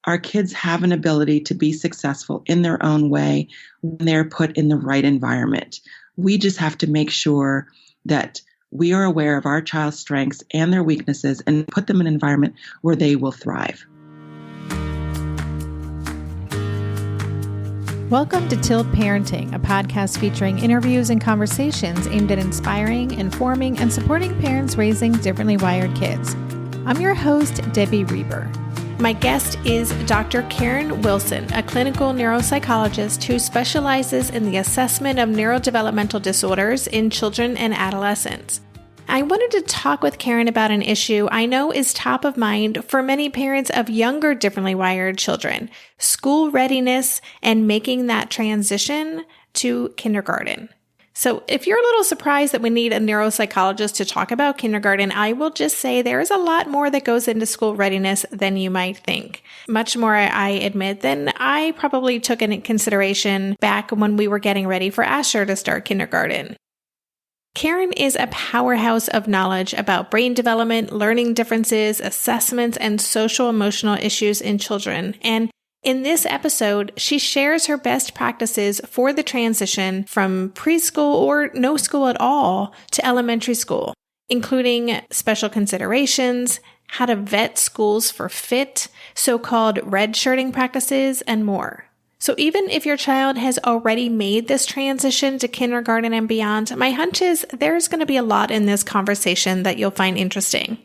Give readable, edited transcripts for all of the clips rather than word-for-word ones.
our kids have an ability to be successful in their own way when they're put in the right environment. We just have to make sure that we are aware of our child's strengths and their weaknesses and put them in an environment where they will thrive. Welcome to Tilt Parenting, a podcast featuring interviews and conversations aimed at inspiring, informing, and supporting parents raising differently wired kids. I'm your host, Debbie Reber. My guest is Dr. Karen Wilson, a clinical neuropsychologist who specializes in the assessment of neurodevelopmental disorders in children and adolescents. I wanted to talk with Karen about an issue I know is top of mind for many parents of younger differently wired children, school readiness and making that transition to kindergarten. So if you're a little surprised that we need a neuropsychologist to talk about kindergarten, I will just say there is a lot more that goes into school readiness than you might think. Much more, I admit, than I probably took into consideration back when we were getting ready for Asher to start kindergarten. Karen is a powerhouse of knowledge about brain development, learning differences, assessments, and social-emotional issues in children. And in this episode, she shares her best practices for the transition from preschool or no school at all to elementary school, including special considerations, how to vet schools for fit, so-called redshirting practices, and more. So even if your child has already made this transition to kindergarten and beyond, my hunch is there's going to be a lot in this conversation that you'll find interesting.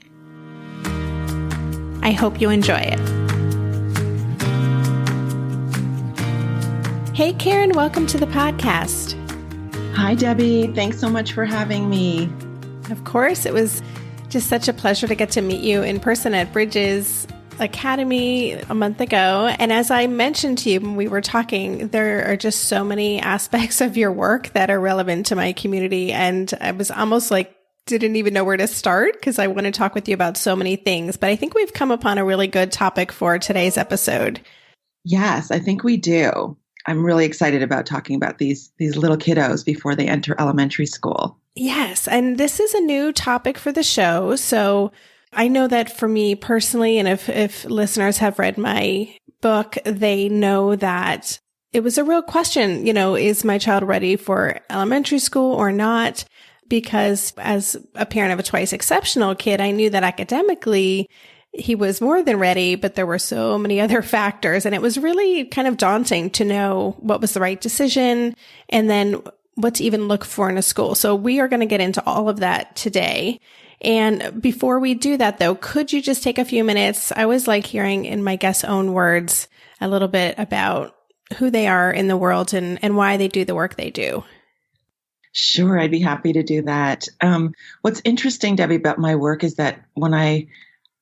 I hope you enjoy it. Hey, Karen, welcome to the podcast. Hi, Debbie. Thanks so much for having me. Of course, it was just such a pleasure to get to meet you in person at Bridges Academy a month ago. And as I mentioned to you when we were talking, there are just so many aspects of your work that are relevant to my community. And I was almost like, didn't even know where to start because I want to talk with you about so many things. But I think we've come upon a really good topic for today's episode. Yes, I think we do. I'm really excited about talking about these little kiddos before they enter elementary school. Yes. And this is a new topic for the show. So I know that for me personally, and if listeners have read my book, they know that it was a real question, is my child ready for elementary school or not? Because as a parent of a twice exceptional kid, I knew that academically he was more than ready, but there were so many other factors. And it was really kind of daunting to know what was the right decision and then what to even look for in a school. So we are going to get into all of that today. And before we do that, though, could you just take a few minutes? I always like hearing in my guests' own words a little bit about who they are in the world and why they do the work they do. Sure, I'd be happy to do that. What's interesting, Debbie, about my work is that when I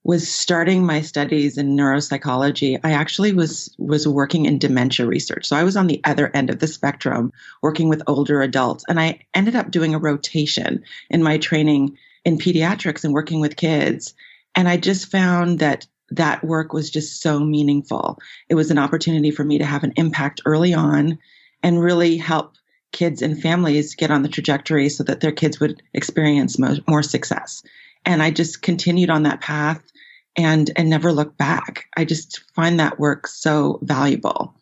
was starting my studies in neuropsychology, I actually was working in dementia research. So I was on the other end of the spectrum, working with older adults. And I ended up doing a rotation in my training in pediatrics and working with kids. And I just found that work was just so meaningful. It was an opportunity for me to have an impact early on and really help kids and families get on the trajectory so that their kids would experience more success. And I just continued on that path and never looked back. I just find that work so valuable.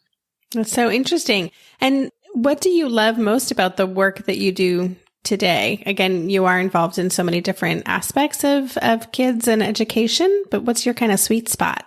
That's so interesting. And what do you love most about the work that you do today? Again, you are involved in so many different aspects of kids and education, but what's your kind of sweet spot?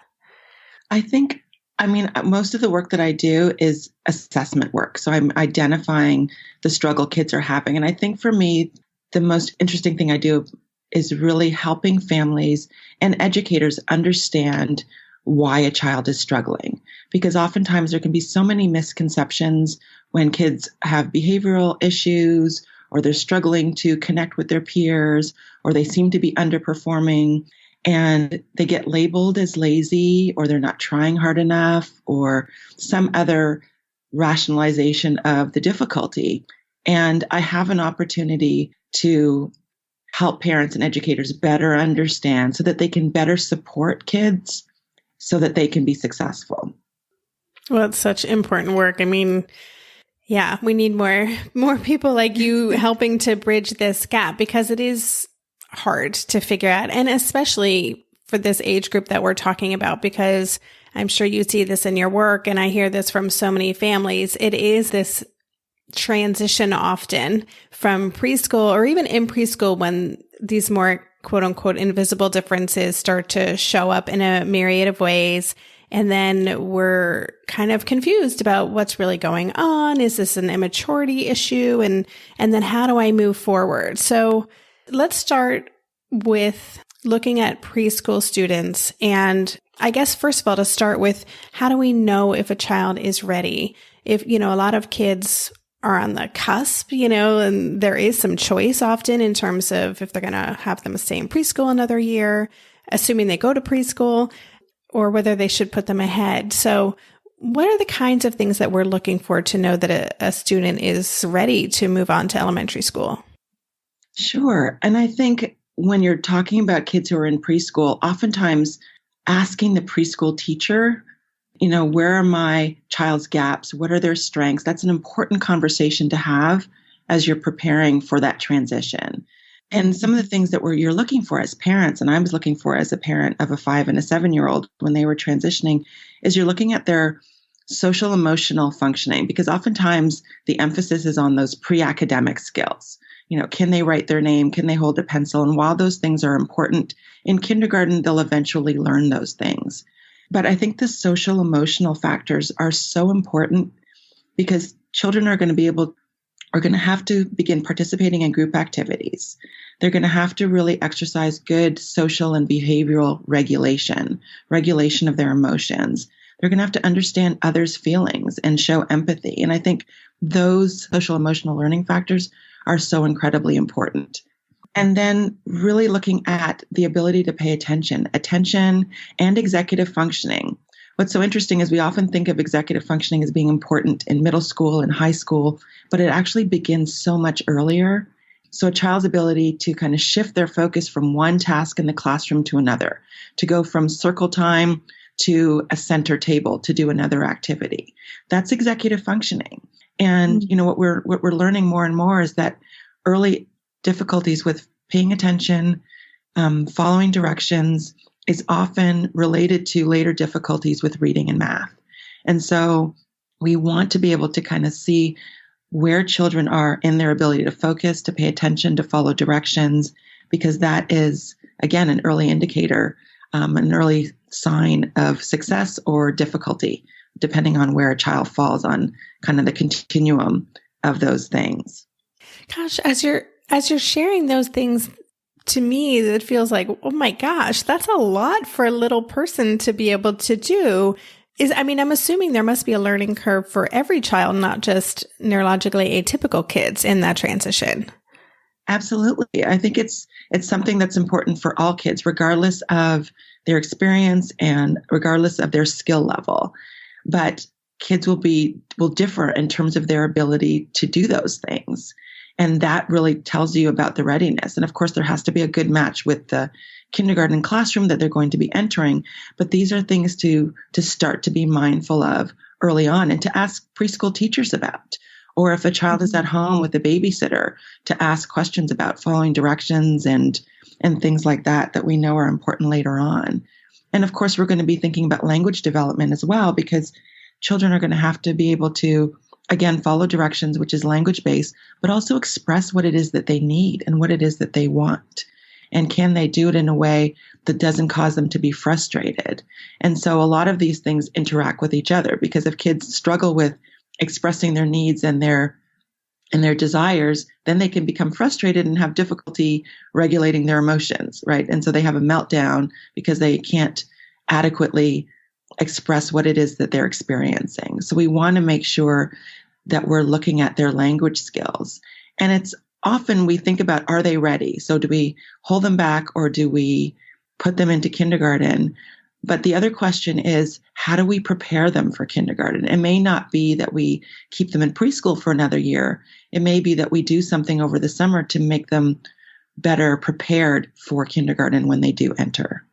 Most of the work that I do is assessment work. So I'm identifying the struggle kids are having. And I think for me, the most interesting thing I do is really helping families and educators understand why a child is struggling. Because oftentimes there can be so many misconceptions when kids have behavioral issues, or they're struggling to connect with their peers, or they seem to be underperforming, and they get labeled as lazy, or they're not trying hard enough, or some other rationalization of the difficulty. And I have an opportunity to help parents and educators better understand so that they can better support kids so that they can be successful. Well, it's such important work. Yeah, we need more people like you helping to bridge this gap because it is hard to figure out. And especially for this age group that we're talking about, because I'm sure you see this in your work, and I hear this from so many families. It is this transition often from preschool or even in preschool when these more quote unquote invisible differences start to show up in a myriad of ways. And then we're kind of confused about what's really going on. Is this an immaturity issue? And then how do I move forward? So let's start with looking at preschool students. And I guess, first of all, to start with, how do we know if a child is ready? If, a lot of kids are on the cusp, and there is some choice often in terms of if they're going to have them stay in preschool another year, assuming they go to preschool, or whether they should put them ahead. So what are the kinds of things that we're looking for to know that a student is ready to move on to elementary school? Sure. And I think when you're talking about kids who are in preschool, oftentimes asking the preschool teacher, where are my child's gaps? What are their strengths? That's an important conversation to have as you're preparing for that transition. And some of the things that you're looking for as parents, and I was looking for as a parent of a 5 and a 7-year-old when they were transitioning, is you're looking at their social emotional functioning, because oftentimes the emphasis is on those pre-academic skills. Can they write their name? Can they hold a pencil? And while those things are important, in kindergarten, they'll eventually learn those things. But I think the social emotional factors are so important because children are going to have to begin participating in group activities. They're going to have to really exercise good social and behavioral regulation of their emotions. They're going to have to understand others' feelings and show empathy. And I think those social emotional learning factors are so incredibly important. And then really looking at the ability to pay attention and executive functioning. What's so interesting is we often think of executive functioning as being important in middle school and high school, but it actually begins so much earlier. So a child's ability to kind of shift their focus from one task in the classroom to another, to go from circle time to a center table to do another activity. That's executive functioning. And what we're learning more and more is that early difficulties with paying attention, following directions, is often related to later difficulties with reading and math. And so we want to be able to kind of see where children are in their ability to focus, to pay attention, to follow directions, because that is, again, an early indicator, an early sign of success or difficulty, depending on where a child falls on kind of the continuum of those things. Gosh, as you're sharing those things, to me, it feels like, oh my gosh, that's a lot for a little person to be able to do. I'm assuming there must be a learning curve for every child, not just neurologically atypical kids in that transition. Absolutely. I think it's something that's important for all kids, regardless of their experience and regardless of their skill level. But kids will differ in terms of their ability to do those things. And that really tells you about the readiness. And of course, there has to be a good match with the kindergarten classroom that they're going to be entering. But these are things to start to be mindful of early on and to ask preschool teachers about. Or if a child is at home with a babysitter, to ask questions about following directions and things like that we know are important later on. And of course, we're going to be thinking about language development as well, because children are going to have to be able to, again, follow directions, which is language-based, but also express what it is that they need and what it is that they want. And can they do it in a way that doesn't cause them to be frustrated? And so a lot of these things interact with each other, because if kids struggle with expressing their needs and their desires, then they can become frustrated and have difficulty regulating their emotions, right? And so they have a meltdown because they can't adequately express what it is that they're experiencing. So we want to make sure that we're looking at their language skills. And it's often we think about, are they ready? So do we hold them back or do we put them into kindergarten? But the other question is, how do we prepare them for kindergarten? It may not be that we keep them in preschool for another year. It may be that we do something over the summer to make them better prepared for kindergarten when they do enter.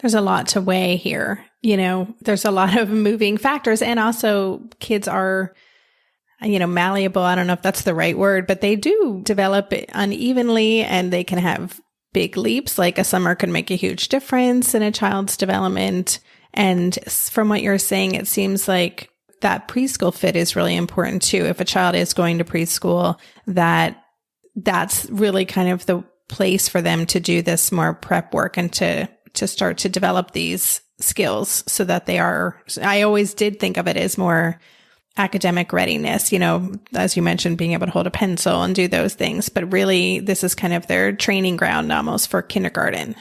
There's a lot to weigh here. There's a lot of moving factors, and also kids are, malleable. I don't know if that's the right word, but they do develop unevenly and they can have big leaps. Like a summer could make a huge difference in a child's development. And from what you're saying, it seems like that preschool fit is really important too. If a child is going to preschool, that's really kind of the place for them to do this more prep work and to start to develop these skills so that I always did think of it as more academic readiness, as you mentioned, being able to hold a pencil and do those things. But really, this is kind of their training ground almost for kindergarten.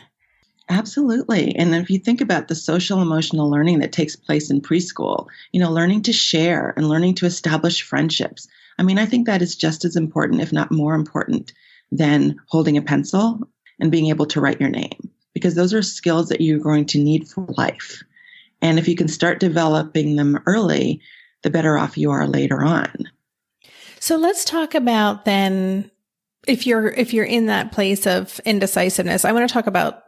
Absolutely. And if you think about the social emotional learning that takes place in preschool, learning to share and learning to establish friendships. I think that is just as important, if not more important, than holding a pencil and being able to write your name, because those are skills that you're going to need for life. And if you can start developing them early, the better off you are later on. So let's talk about then, if you're in that place of indecisiveness, I want to talk about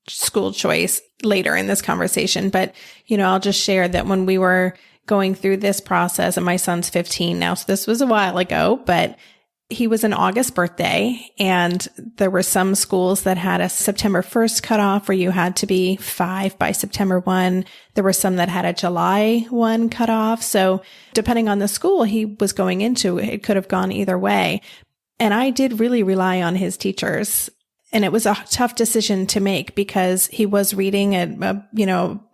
school choice later in this conversation. But, I'll just share that when we were going through this process, and my son's 15 now, so this was a while ago, but he was an August birthday, and there were some schools that had a September 1st cutoff where you had to be 5 by September 1. There were some that had a July 1 cutoff. So depending on the school he was going into, it could have gone either way. And I did really rely on his teachers. And it was a tough decision to make because he was reading at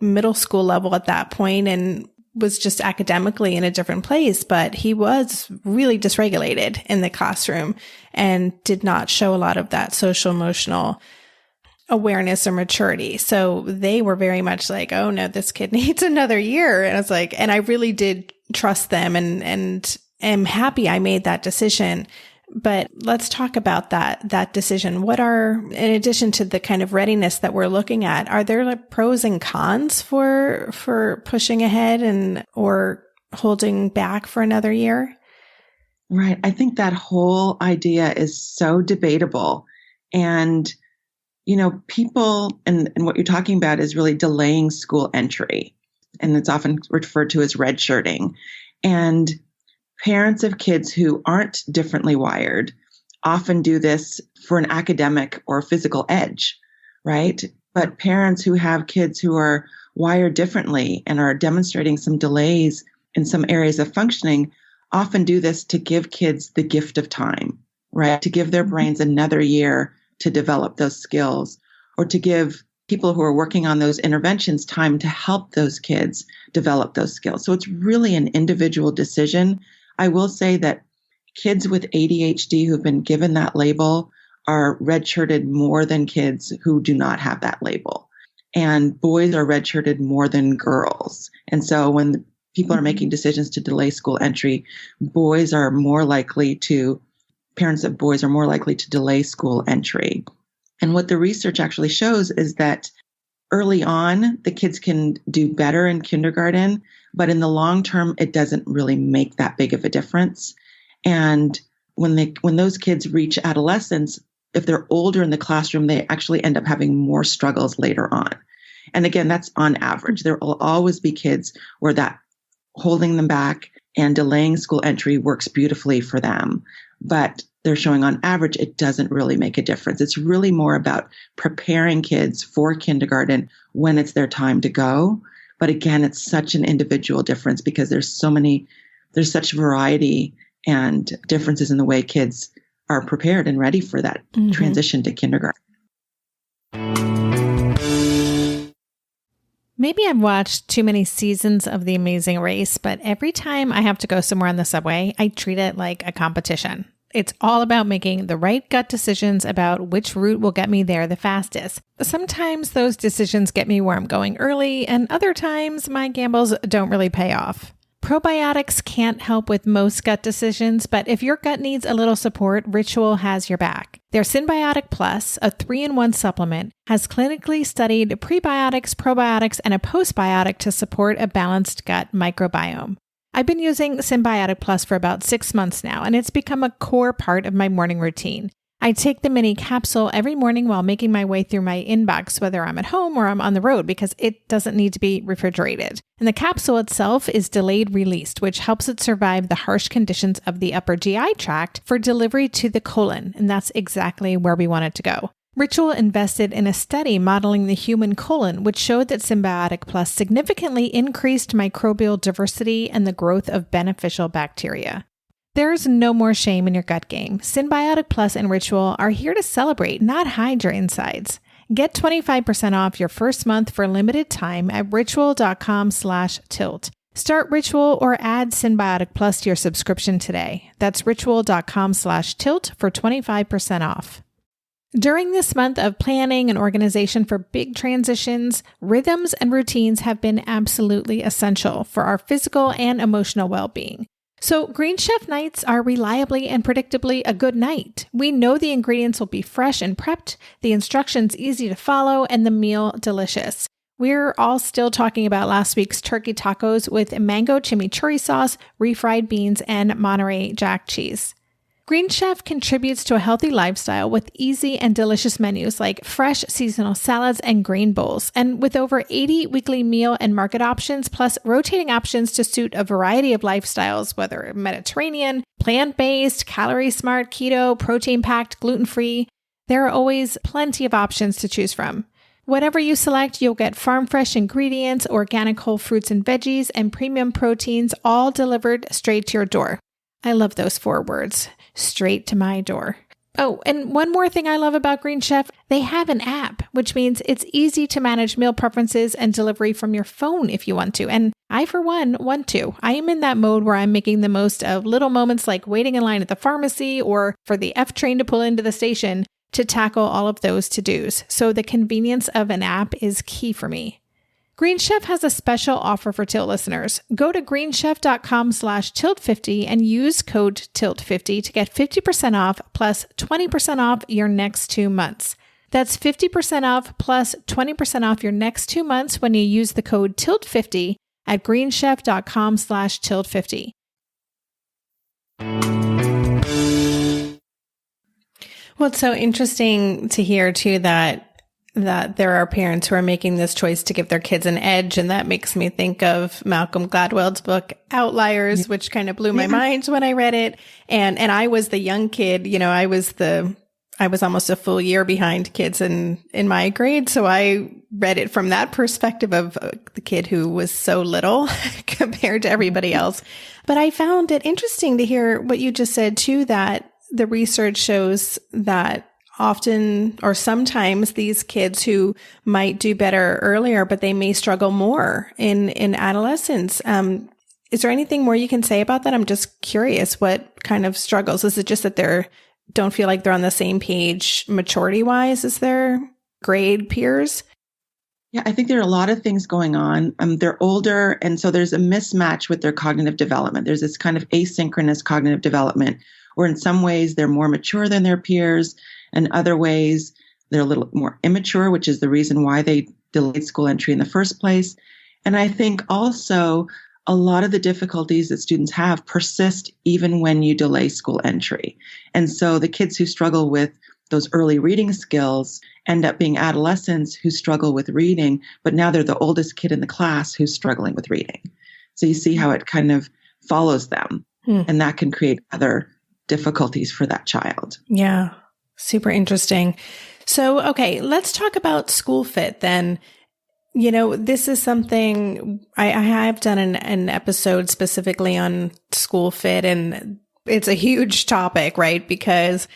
middle school level at that point and was just academically in a different place, but he was really dysregulated in the classroom and did not show a lot of that social emotional awareness or maturity. So they were very much like, oh no, this kid needs another year. And I was like, and I really did trust them and am happy I made that decision. But let's talk about that decision. What are, in addition to the kind of readiness that we're looking at, are there like pros and cons for pushing ahead or holding back for another year? Right. I think that whole idea is so debatable. And, people, and what you're talking about is really delaying school entry. And it's often referred to as redshirting. And parents of kids who aren't differently wired often do this for an academic or physical edge, right? But parents who have kids who are wired differently and are demonstrating some delays in some areas of functioning often do this to give kids the gift of time, right? To give their brains another year to develop those skills, or to give people who are working on those interventions time to help those kids develop those skills. So it's really an individual decision. I will say that kids with ADHD who've been given that label are redshirted more than kids who do not have that label. And boys are redshirted more than girls. And so when people are making decisions to delay school entry, parents of boys are more likely to delay school entry. And what the research actually shows is that early on, the kids can do better in kindergarten, but in the long term, it doesn't really make that big of a difference. And when those kids reach adolescence, if they're older in the classroom, they actually end up having more struggles later on. And again, that's on average. There will always be kids where that holding them back and delaying school entry works beautifully for them. But they're showing on average, it doesn't really make a difference. It's really more about preparing kids for kindergarten when it's their time to go. But again, it's such an individual difference because there's such variety and differences in the way kids are prepared and ready for that transition to kindergarten. Maybe I've watched too many seasons of The Amazing Race, but every time I have to go somewhere on the subway, I treat it like a competition. It's all about making the right gut decisions about which route will get me there the fastest. Sometimes those decisions get me where I'm going early, and other times my gambles don't really pay off. Probiotics can't help with most gut decisions, but if your gut needs a little support, Ritual has your back. Their Synbiotic Plus, a 3-in-1 supplement, has clinically studied prebiotics, probiotics, and a postbiotic to support a balanced gut microbiome. I've been using Synbiotic Plus for about 6 months now, and it's become a core part of my morning routine. I take the mini capsule every morning while making my way through my inbox, whether I'm at home or I'm on the road, because it doesn't need to be refrigerated. And the capsule itself is delayed released, which helps it survive the harsh conditions of the upper GI tract for delivery to the colon. And that's exactly where we want it to go. Ritual invested in a study modeling the human colon, which showed that Symbiotic Plus significantly increased microbial diversity and the growth of beneficial bacteria. There's no more shame in your gut game. Symbiotic Plus and Ritual are here to celebrate, not hide your insides. Get 25% off your first month for a limited time at ritual.com/tilt. Start Ritual or add Symbiotic Plus to your subscription today. That's ritual.com/tilt for 25% off. During this month of planning and organization for big transitions, rhythms and routines have been absolutely essential for our physical and emotional well-being. So Green Chef nights are reliably and predictably a good night. We know the ingredients will be fresh and prepped, the instructions easy to follow, and the meal delicious. We're all still talking about last week's turkey tacos with mango chimichurri sauce, refried beans, and Monterey Jack cheese. Green Chef contributes to a healthy lifestyle with easy and delicious menus like fresh seasonal salads and grain bowls. And with over 80 weekly meal and market options, plus rotating options to suit a variety of lifestyles, whether Mediterranean, plant-based, calorie-smart, keto, protein-packed, gluten-free, there are always plenty of options to choose from. Whatever you select, you'll get farm-fresh ingredients, organic whole fruits and veggies, and premium proteins, all delivered straight to your door. I love those 4 words. Straight to my door. Oh, and one more thing I love about Green Chef, they have an app, which means it's easy to manage meal preferences and delivery from your phone if you want to. And I, for one, want to. I am in that mode where I'm making the most of little moments like waiting in line at the pharmacy or for the F train to pull into the station to tackle all of those to-dos. So the convenience of an app is key for me. Green Chef has a special offer for Tilt listeners. Go to greenchef.com/tilt50 and use code TILT50 to get 50% off plus 20% off your next 2 months. That's 50% off plus 20% off your next 2 months when you use the code TILT50 at greenchef.com/tilt50. Well, it's so interesting to hear too that there are parents who are making this choice to give their kids an edge. And that makes me think of Malcolm Gladwell's book, Outliers, which kind of blew my mind when I read it. And I was the young kid, I was almost a full year behind kids in my grade. So I read it from that perspective of the kid who was so little compared to everybody else. But I found it interesting to hear what you just said too, that the research shows that often or sometimes these kids who might do better earlier, but they may struggle more in adolescence. Is there anything more you can say about that? I'm just curious, what kind of struggles? Is it just that they don't feel like they're on the same page maturity-wise as their grade peers? Yeah, I think there are a lot of things going on. They're older, and so there's a mismatch with their cognitive development. There's this kind of asynchronous cognitive development where in some ways they're more mature than their peers. In other ways, they're a little more immature, which is the reason why they delayed school entry in the first place. And I think also a lot of the difficulties that students have persist even when you delay school entry. And so the kids who struggle with those early reading skills end up being adolescents who struggle with reading, but now they're the oldest kid in the class who's struggling with reading. So you see how it kind of follows them, and that can create other difficulties for that child. Yeah. Super interesting. So, okay, let's talk about school fit then. This is something I have done an episode specifically on school fit, and it's a huge topic, right? Because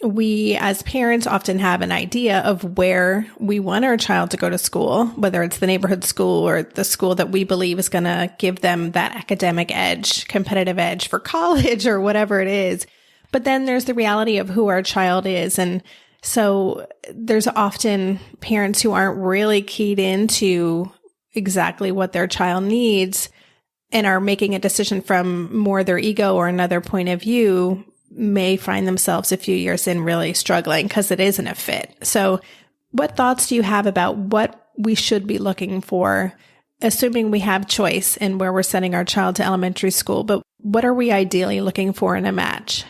we as parents often have an idea of where we want our child to go to school, whether it's the neighborhood school or the school that we believe is going to give them that academic edge, competitive edge for college or whatever it is. But then there's the reality of who our child is. And so there's often parents who aren't really keyed into exactly what their child needs and are making a decision from more their ego or another point of view, may find themselves a few years in really struggling because it isn't a fit. So what thoughts do you have about what we should be looking for, assuming we have choice in where we're sending our child to elementary school, but what are we ideally looking for in a match?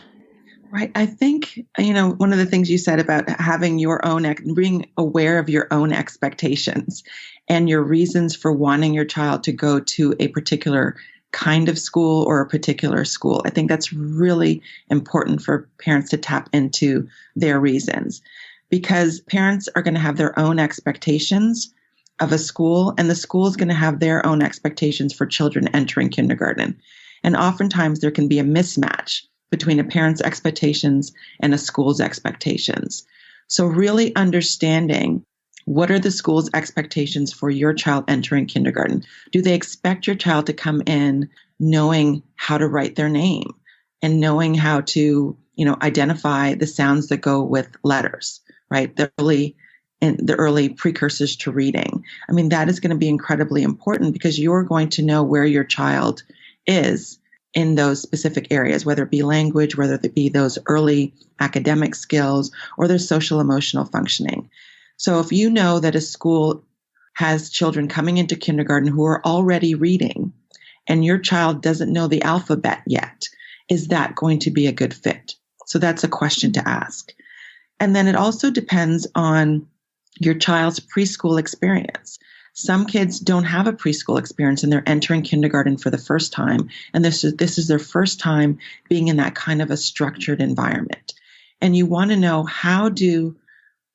Right. I think, one of the things you said about having your own, being aware of your own expectations and your reasons for wanting your child to go to a particular kind of school or a particular school. I think that's really important for parents to tap into their reasons. because parents are going to have their own expectations of a school, and the school is going to have their own expectations for children entering kindergarten. And oftentimes there can be a mismatch between a parent's expectations and a school's expectations. So really understanding, what are the school's expectations for your child entering kindergarten? Do they expect your child to come in knowing how to write their name and knowing how to, identify the sounds that go with letters, right? The early precursors to reading. I mean, that is going to be incredibly important because you're going to know where your child is in those specific areas, whether it be language, whether it be those early academic skills or their social emotional functioning. So if you know that a school has children coming into kindergarten who are already reading and your child doesn't know the alphabet yet, is that going to be a good fit? So that's a question to ask. And then it also depends on your child's preschool experience. Some kids don't have a preschool experience and they're entering kindergarten for the first time. And this is their first time being in that kind of a structured environment. And you want to know, how do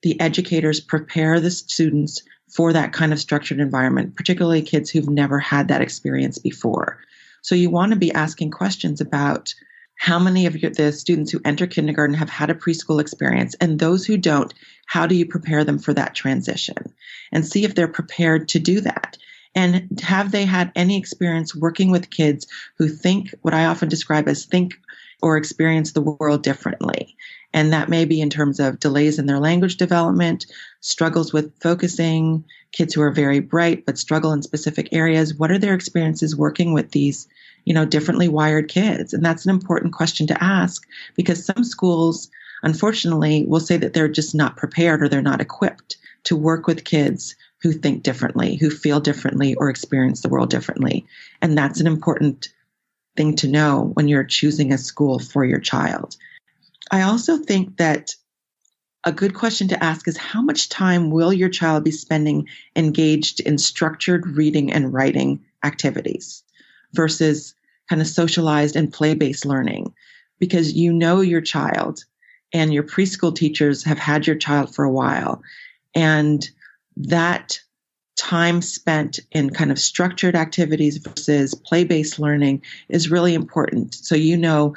the educators prepare the students for that kind of structured environment, particularly kids who've never had that experience before. So you want to be asking questions about how many of the students who enter kindergarten have had a preschool experience, and those who don't, how do you prepare them for that transition? And see if they're prepared to do that. And have they had any experience working with kids who think, what I often describe as think or experience the world differently? And that may be in terms of delays in their language development, struggles with focusing, kids who are very bright but struggle in specific areas. What are their experiences working with these, differently wired kids? And that's an important question to ask, because some schools, unfortunately, will say that they're just not prepared or they're not equipped to work with kids who think differently, who feel differently, or experience the world differently. And that's an important thing to know when you're choosing a school for your child. I also think that a good question to ask is, how much time will your child be spending engaged in structured reading and writing activities versus kind of socialized and play-based learning? Because you know your child and your preschool teachers have had your child for a while. And that time spent in kind of structured activities versus play-based learning is really important. So you know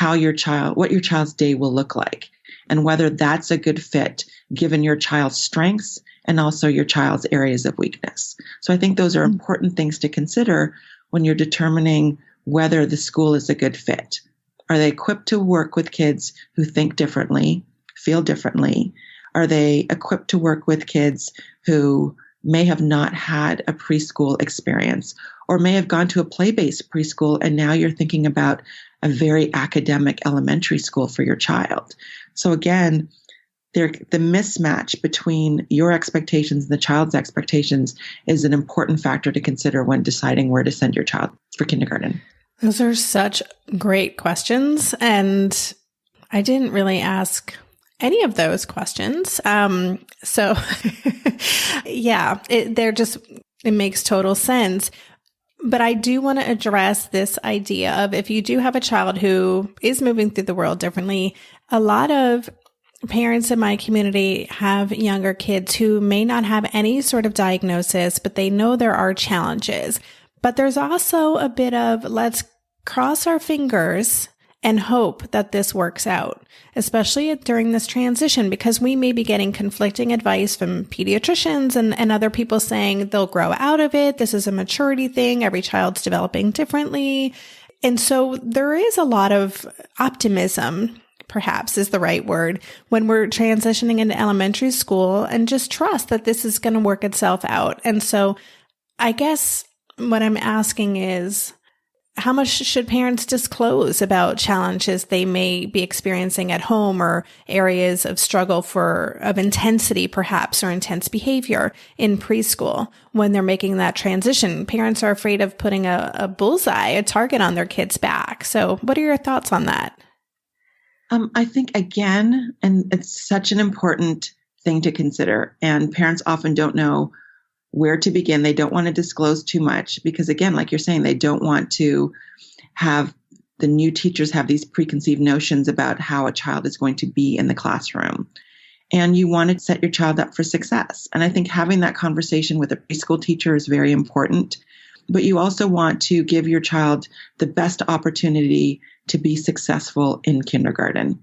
what your child's day will look like, and whether that's a good fit given your child's strengths and also your child's areas of weakness. So I think those are important things to consider when you're determining whether the school is a good fit. Are they equipped to work with kids who think differently, feel differently? Are they equipped to work with kids who may have not had a preschool experience or may have gone to a play-based preschool, and now you're thinking about a very academic elementary school for your child? So again, the mismatch between your expectations and the child's expectations is an important factor to consider when deciding where to send your child for kindergarten. Those are such great questions. And I didn't really ask any of those questions. So yeah, it makes total sense. But I do want to address this idea of, if you do have a child who is moving through the world differently, a lot of parents in my community have younger kids who may not have any sort of diagnosis, but they know there are challenges. But there's also a bit of, let's cross our fingers and hope that this works out, especially during this transition, because we may be getting conflicting advice from pediatricians and other people saying they'll grow out of it. This is a maturity thing. Every child's developing differently. And so there is a lot of optimism, perhaps is the right word, when we're transitioning into elementary school, and just trust that this is going to work itself out. And so I guess what I'm asking is, how much should parents disclose about challenges they may be experiencing at home, or areas of struggle of intensity, perhaps, or intense behavior in preschool when they're making that transition? Parents are afraid of putting a bullseye, a target on their kid's back. So what are your thoughts on that? I think, again, and it's such an important thing to consider, and parents often don't know where to begin. They don't want to disclose too much because, again, like you're saying, they don't want to have the new teachers have these preconceived notions about how a child is going to be in the classroom. and you want to set your child up for success. And I think having that conversation with a preschool teacher is very important. But you also want to give your child the best opportunity to be successful in kindergarten.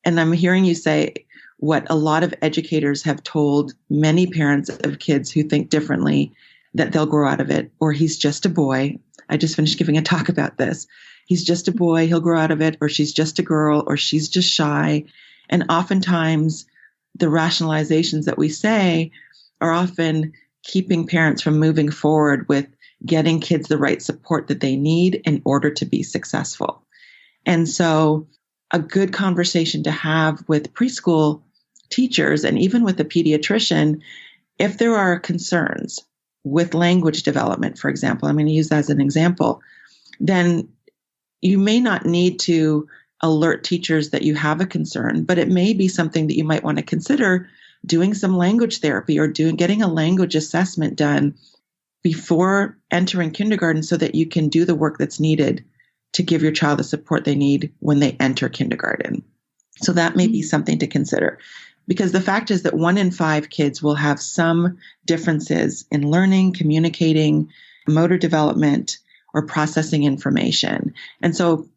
And I'm hearing you say what a lot of educators have told many parents of kids who think differently, that they'll grow out of it, or he's just a boy. I just finished giving a talk about this. He's just a boy, he'll grow out of it, or she's just a girl, or she's just shy. And oftentimes the rationalizations that we say are often keeping parents from moving forward with getting kids the right support that they need in order to be successful. And so a good conversation to have with preschool teachers and even with a pediatrician, if there are concerns with language development, for example, I'm going to use that as an example, then you may not need to alert teachers that you have a concern, but it may be something that you might want to consider doing some language therapy or getting a language assessment done before entering kindergarten so that you can do the work that's needed to give your child the support they need when they enter kindergarten. So that may be something to consider, because the fact is that 1 in 5 kids will have some differences in learning, communicating, motor development, or processing information. And so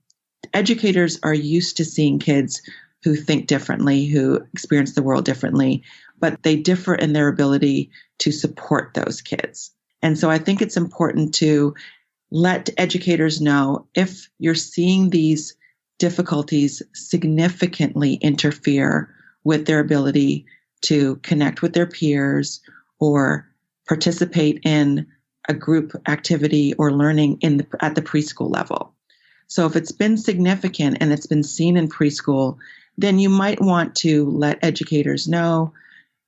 educators are used to seeing kids who think differently, who experience the world differently, but they differ in their ability to support those kids. And so I think it's important to let educators know if you're seeing these difficulties significantly interfere with their ability to connect with their peers or participate in a group activity or learning at the preschool level. So if it's been significant and it's been seen in preschool, then you might want to let educators know,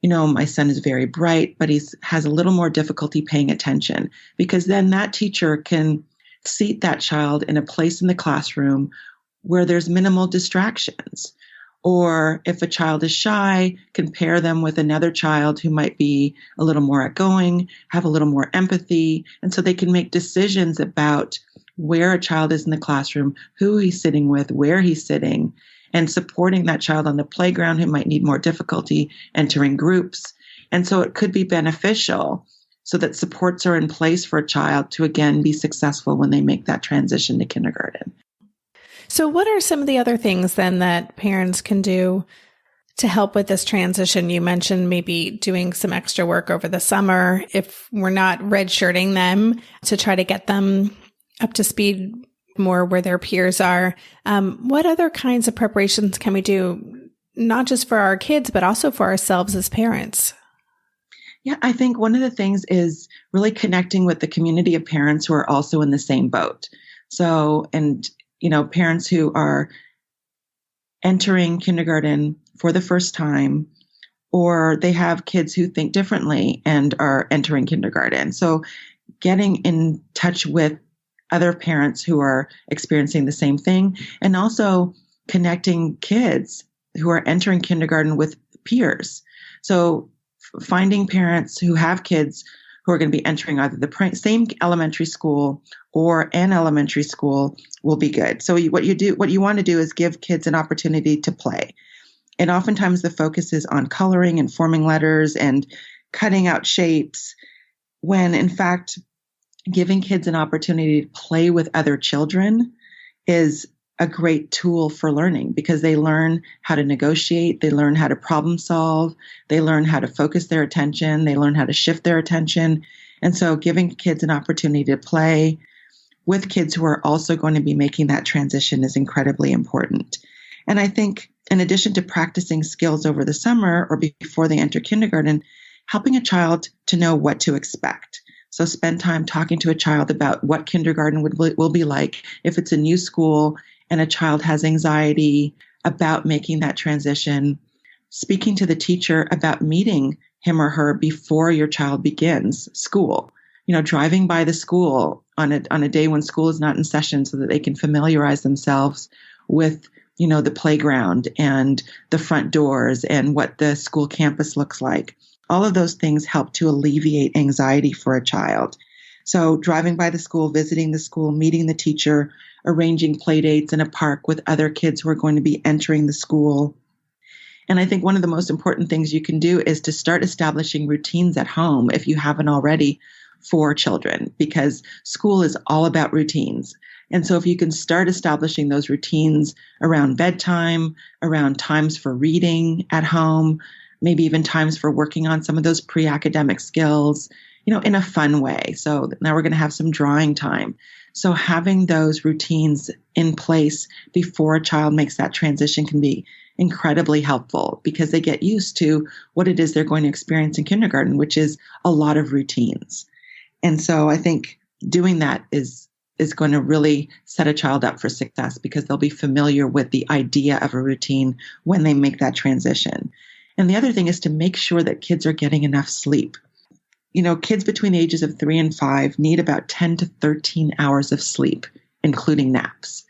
my son is very bright, but he has a little more difficulty paying attention, because then that teacher can seat that child in a place in the classroom where there's minimal distractions. Or if a child is shy, compare them with another child who might be a little more outgoing, have a little more empathy. And so they can make decisions about where a child is in the classroom, who he's sitting with, where he's sitting, and supporting that child on the playground who might need more difficulty entering groups. And so it could be beneficial so that supports are in place for a child to, again, be successful when they make that transition to kindergarten. So what are some of the other things then that parents can do to help with this transition? You mentioned maybe doing some extra work over the summer if we're not redshirting them to try to get them up to speed more where their peers are. What other kinds of preparations can we do, not just for our kids, but also for ourselves as parents? Yeah, I think one of the things is really connecting with the community of parents who are also in the same boat. So, parents who are entering kindergarten for the first time, or they have kids who think differently and are entering kindergarten. So getting in touch with other parents who are experiencing the same thing, and also connecting kids who are entering kindergarten with peers. So finding parents who have kids who are going to be entering either the same elementary school or an elementary school will be good. So what you want to do is give kids an opportunity to play. And oftentimes the focus is on coloring and forming letters and cutting out shapes, when in fact, giving kids an opportunity to play with other children is a great tool for learning, because they learn how to negotiate, they learn how to problem solve, they learn how to focus their attention, they learn how to shift their attention. And so giving kids an opportunity to play with kids who are also going to be making that transition is incredibly important. And I think in addition to practicing skills over the summer or before they enter kindergarten, helping a child to know what to expect. So spend time talking to a child about what kindergarten will be like if it's a new school and a child has anxiety about making that transition. Speaking to the teacher about meeting him or her before your child begins school. Driving by the school on a day when school is not in session so that they can familiarize themselves with, the playground and the front doors and what the school campus looks like. All of those things help to alleviate anxiety for a child. So driving by the school, visiting the school, meeting the teacher, arranging playdates in a park with other kids who are going to be entering the school. And I think one of the most important things you can do is to start establishing routines at home if you haven't already for children, because school is all about routines. And so if you can start establishing those routines around bedtime, around times for reading at home, maybe even times for working on some of those pre-academic skills, in a fun way. So now we're going to have some drawing time. So having those routines in place before a child makes that transition can be incredibly helpful, because they get used to what it is they're going to experience in kindergarten, which is a lot of routines. And so I think doing that is going to really set a child up for success, because they'll be familiar with the idea of a routine when they make that transition. And the other thing is to make sure that kids are getting enough sleep. Kids between the ages of 3 and 5 need about 10 to 13 hours of sleep, including naps.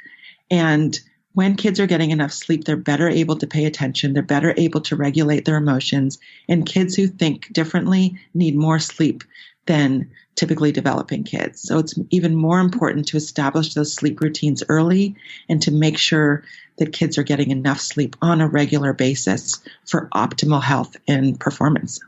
And when kids are getting enough sleep, they're better able to pay attention. They're better able to regulate their emotions. And kids who think differently need more sleep than typically developing kids. So it's even more important to establish those sleep routines early and to make sure that kids are getting enough sleep on a regular basis for optimal health and performance.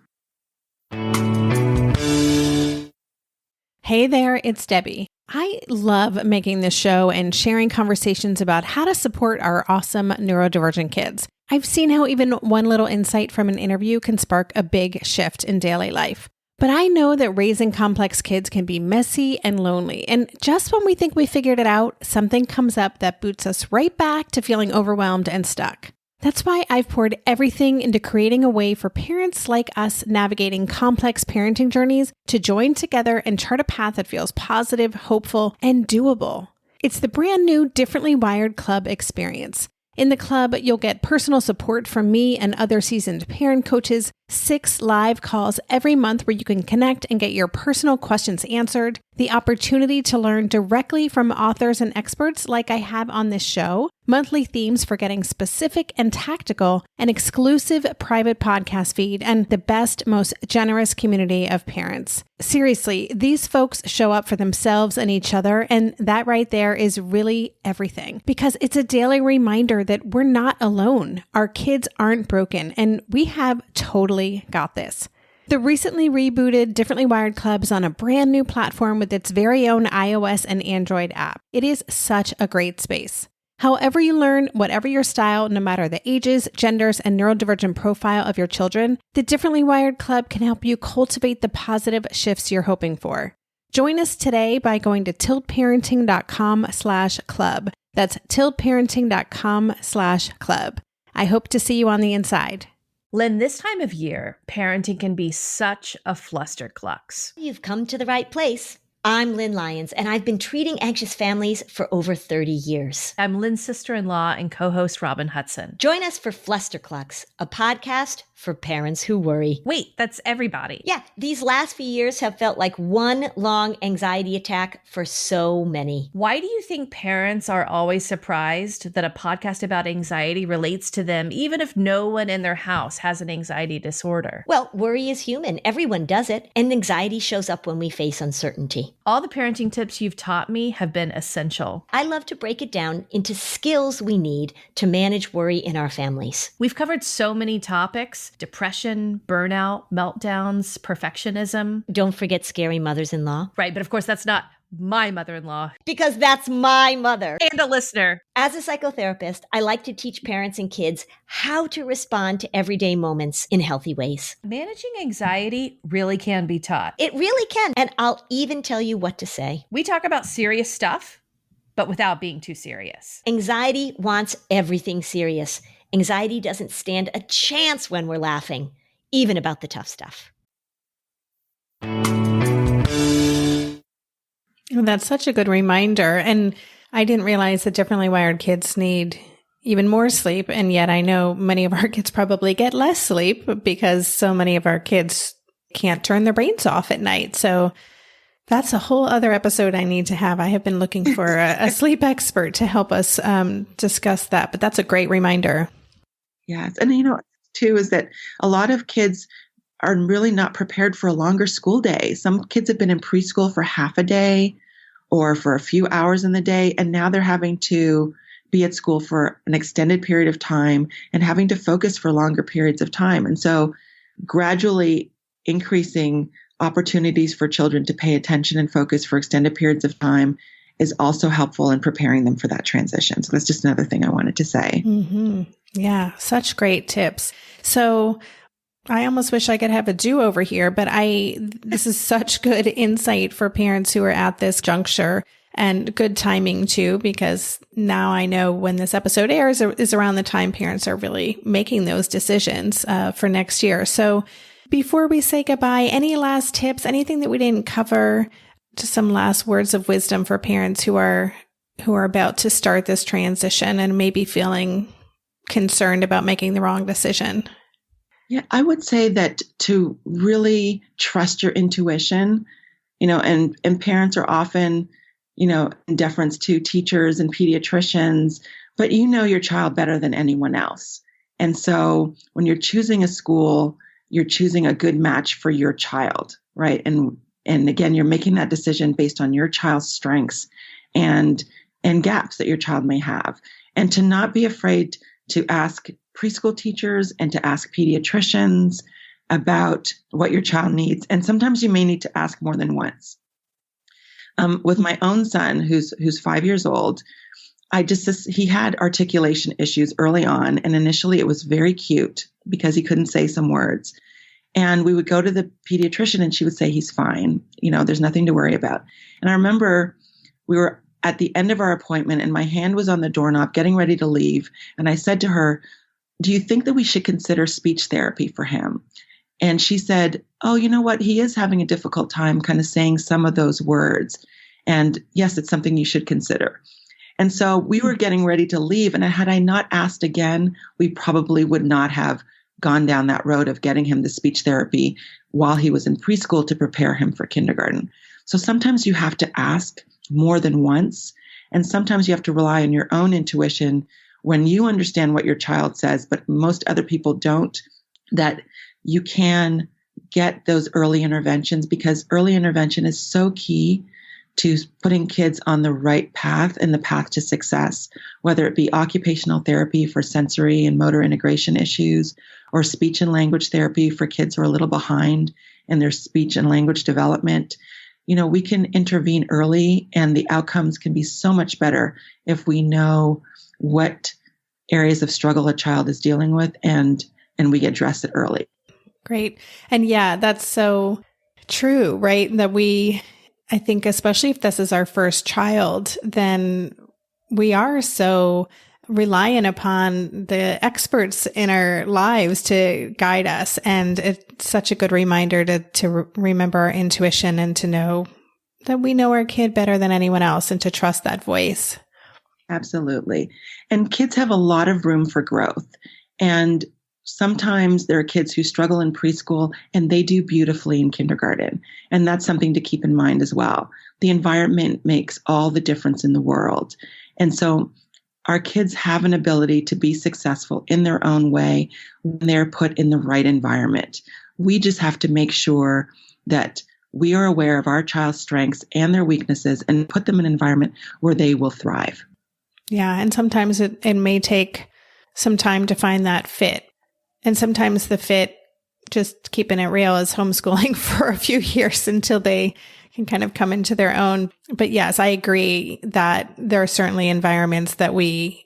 Hey there, it's Debbie. I love making this show and sharing conversations about how to support our awesome neurodivergent kids. I've seen how even one little insight from an interview can spark a big shift in daily life. But I know that raising complex kids can be messy and lonely. And just when we think we figured it out, something comes up that boots us right back to feeling overwhelmed and stuck. That's why I've poured everything into creating a way for parents like us navigating complex parenting journeys to join together and chart a path that feels positive, hopeful, and doable. It's the brand new Differently Wired Club experience. In the club, you'll get personal support from me and other seasoned parent coaches, 6 live calls every month where you can connect and get your personal questions answered, the opportunity to learn directly from authors and experts like I have on this show, monthly themes for getting specific and tactical, an exclusive private podcast feed, and the best, most generous community of parents. Seriously, these folks show up for themselves and each other, and that right there is really everything, because it's a daily reminder that we're not alone. Our kids aren't broken, and we have totally got this. The recently rebooted Differently Wired Club is on a brand new platform with its very own iOS and Android app. It is such a great space. However you learn, whatever your style, no matter the ages, genders, and neurodivergent profile of your children, the Differently Wired Club can help you cultivate the positive shifts you're hoping for. Join us today by going to tiltparenting.com/club. That's tiltparenting.com/club. I hope to see you on the inside. Lynn, this time of year, parenting can be such a flusterclux. You've come to the right place. I'm Lynn Lyons, and I've been treating anxious families for over 30 years. I'm Lynn's sister-in-law and co-host Robin Hudson. Join us for Flusterclux, a podcast for parents who worry. Wait, that's everybody. Yeah, these last few years have felt like one long anxiety attack for so many. Why do you think parents are always surprised that a podcast about anxiety relates to them, even if no one in their house has an anxiety disorder? Well, worry is human. Everyone does it. And anxiety shows up when we face uncertainty. All the parenting tips you've taught me have been essential. I love to break it down into skills we need to manage worry in our families. We've covered so many topics: depression, burnout, meltdowns, perfectionism. Don't forget scary mothers-in-law. Right, but of course that's not my mother-in-law. Because that's my mother. And a listener. As a psychotherapist, I like to teach parents and kids how to respond to everyday moments in healthy ways. Managing anxiety really can be taught. It really can. And I'll even tell you what to say. We talk about serious stuff, but without being too serious. Anxiety wants everything serious. Anxiety doesn't stand a chance when we're laughing, even about the tough stuff. That's such a good reminder. And I didn't realize that differently wired kids need even more sleep. And yet I know many of our kids probably get less sleep because so many of our kids can't turn their brains off at night. So that's a whole other episode I need to have. I have been looking for a sleep expert to help us discuss that. But that's a great reminder. Yes. And too, is that a lot of kids are really not prepared for a longer school day. Some kids have been in preschool for half a day or for a few hours in the day, and now they're having to be at school for an extended period of time and having to focus for longer periods of time. And so gradually increasing opportunities for children to pay attention and focus for extended periods of time is also helpful in preparing them for that transition. So that's just another thing I wanted to say. Mm-hmm. Yeah, such great tips. So I almost wish I could have a do-over here, but this is such good insight for parents who are at this juncture, and good timing too, because now I know when this episode airs is around the time parents are really making those decisions for next year. So before we say goodbye, any last tips, anything that we didn't cover, just some last words of wisdom for parents who are about to start this transition and maybe feeling concerned about making the wrong decision? Yeah, I would say that to really trust your intuition, and parents are often, in deference to teachers and pediatricians, but your child better than anyone else. And so when you're choosing a school, you're choosing a good match for your child, right? And again, you're making that decision based on your child's strengths and gaps that your child may have. And to not be afraid to ask preschool teachers and to ask pediatricians about what your child needs. And sometimes you may need to ask more than once. With my own son, who's 5 years old, he had articulation issues early on. And initially it was very cute because he couldn't say some words. And we would go to the pediatrician and she would say, he's fine. There's nothing to worry about. And I remember we were at the end of our appointment and my hand was on the doorknob getting ready to leave. And I said to her, do you think that we should consider speech therapy for him? And she said, oh, you know what? He is having a difficult time kind of saying some of those words. And yes, it's something you should consider. And so we were getting ready to leave. And had I not asked again, we probably would not have gone down that road of getting him the speech therapy while he was in preschool to prepare him for kindergarten. So sometimes you have to ask more than once. And sometimes you have to rely on your own intuition when you understand what your child says, but most other people don't, that you can get those early interventions, because early intervention is so key to putting kids on the right path and the path to success, whether it be occupational therapy for sensory and motor integration issues, or speech and language therapy for kids who are a little behind in their speech and language development. We can intervene early and the outcomes can be so much better if we know what areas of struggle a child is dealing with and we address it early. Great. And yeah, that's so true, right? That I think, especially if this is our first child, then we are so reliant upon the experts in our lives to guide us. And it's such a good reminder to remember our intuition and to know that we know our kid better than anyone else and to trust that voice. Absolutely. And kids have a lot of room for growth. And sometimes there are kids who struggle in preschool and they do beautifully in kindergarten. And that's something to keep in mind as well. The environment makes all the difference in the world. And so our kids have an ability to be successful in their own way when they're put in the right environment. We just have to make sure that we are aware of our child's strengths and their weaknesses and put them in an environment where they will thrive. Yeah. And sometimes it may take some time to find that fit. And sometimes the fit, just keeping it real, is homeschooling for a few years until they can kind of come into their own. But yes, I agree that there are certainly environments that we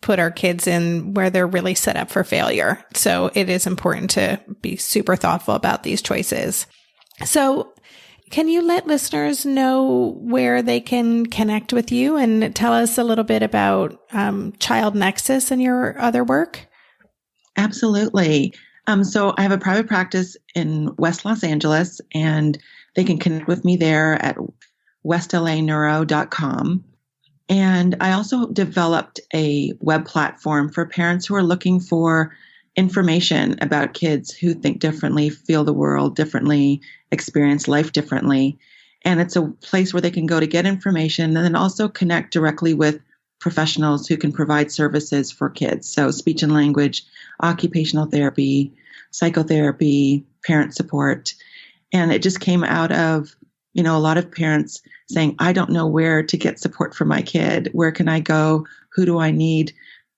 put our kids in where they're really set up for failure. So it is important to be super thoughtful about these choices. So can you let listeners know where they can connect with you and tell us a little bit about ChildNEXUS and your other work? Absolutely. So I have a private practice in West Los Angeles, and they can connect with me there at westlaneuro.com. And I also developed a web platform for parents who are looking for information about kids who think differently, feel the world differently, experience life differently. And it's a place where they can go to get information and then also connect directly with professionals who can provide services for kids. So speech and language, occupational therapy, psychotherapy, parent support. And it just came out of A lot of parents saying, I don't know where to get support for my kid. Where can I go? Who do I need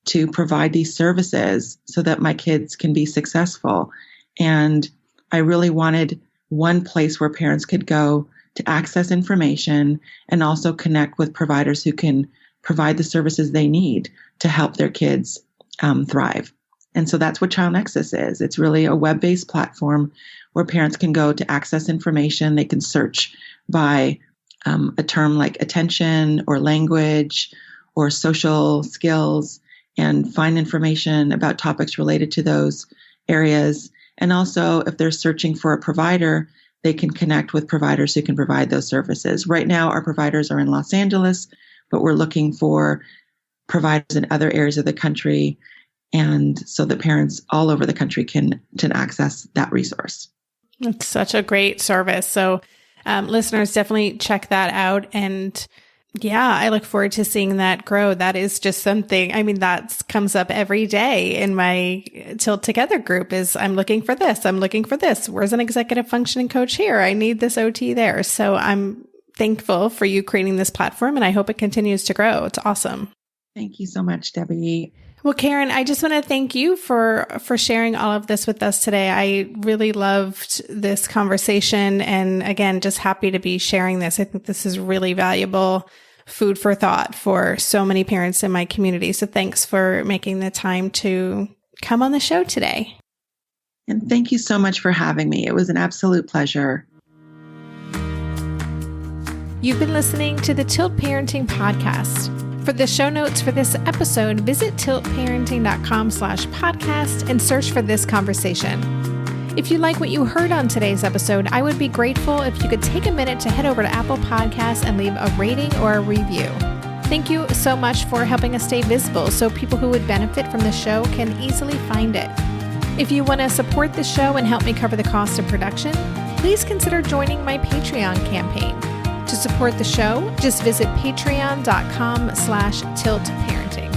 to provide these services so that my kids can be successful? And I really wanted one place where parents could go to access information and also connect with providers who can provide the services they need to help their kids thrive. And so that's what ChildNEXUS is. It's really a web-based platform where parents can go to access information. They can search by a term like attention or language or social skills and find information about topics related to those areas. And also, if they're searching for a provider, they can connect with providers who can provide those services. Right now, our providers are in Los Angeles, but we're looking for providers in other areas of the country, and so that parents all over the country can access that resource. It's such a great service. So listeners, definitely check that out. And yeah, I look forward to seeing that grow. That is just something, that comes up every day in my Tilt Together group is I'm looking for this. I'm looking for this. Where's an executive functioning coach here? I need this OT there. So I'm thankful for you creating this platform, and I hope it continues to grow. It's awesome. Thank you so much, Debbie. Well, Karen, I just want to thank you for sharing all of this with us today. I really loved this conversation. And again, just happy to be sharing this. I think this is really valuable food for thought for so many parents in my community. So thanks for making the time to come on the show today. And thank you so much for having me. It was an absolute pleasure. You've been listening to the Tilt Parenting Podcast. For the show notes for this episode, visit tiltparenting.com/podcast and search for this conversation. If you like what you heard on today's episode, I would be grateful if you could take a minute to head over to Apple Podcasts and leave a rating or a review. Thank you so much for helping us stay visible so people who would benefit from the show can easily find it. If you want to support the show and help me cover the cost of production, please consider joining my Patreon campaign. To support the show, just visit patreon.com/tiltparenting.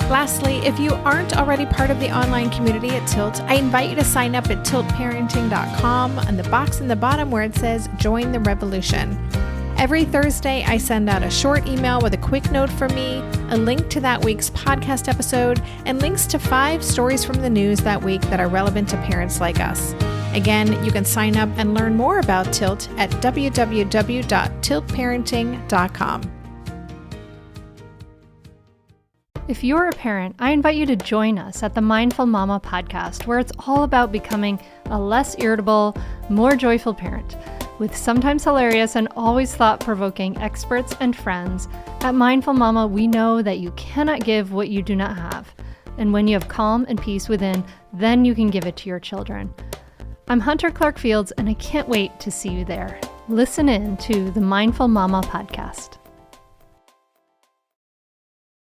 Lastly, if you aren't already part of the online community at Tilt, I invite you to sign up at tiltparenting.com on the box in the bottom where it says Join the Revolution. Every Thursday, I send out a short email with a quick note from me, a link to that week's podcast episode, and links to 5 stories from the news that week that are relevant to parents like us. Again, you can sign up and learn more about Tilt at www.tiltparenting.com. If you're a parent, I invite you to join us at the Mindful Mama podcast, where it's all about becoming a less irritable, more joyful parent. With sometimes hilarious and always thought-provoking experts and friends, at Mindful Mama, we know that you cannot give what you do not have. And when you have calm and peace within, then you can give it to your children. I'm Hunter Clark Fields, and I can't wait to see you there. Listen in to the Mindful Mama podcast.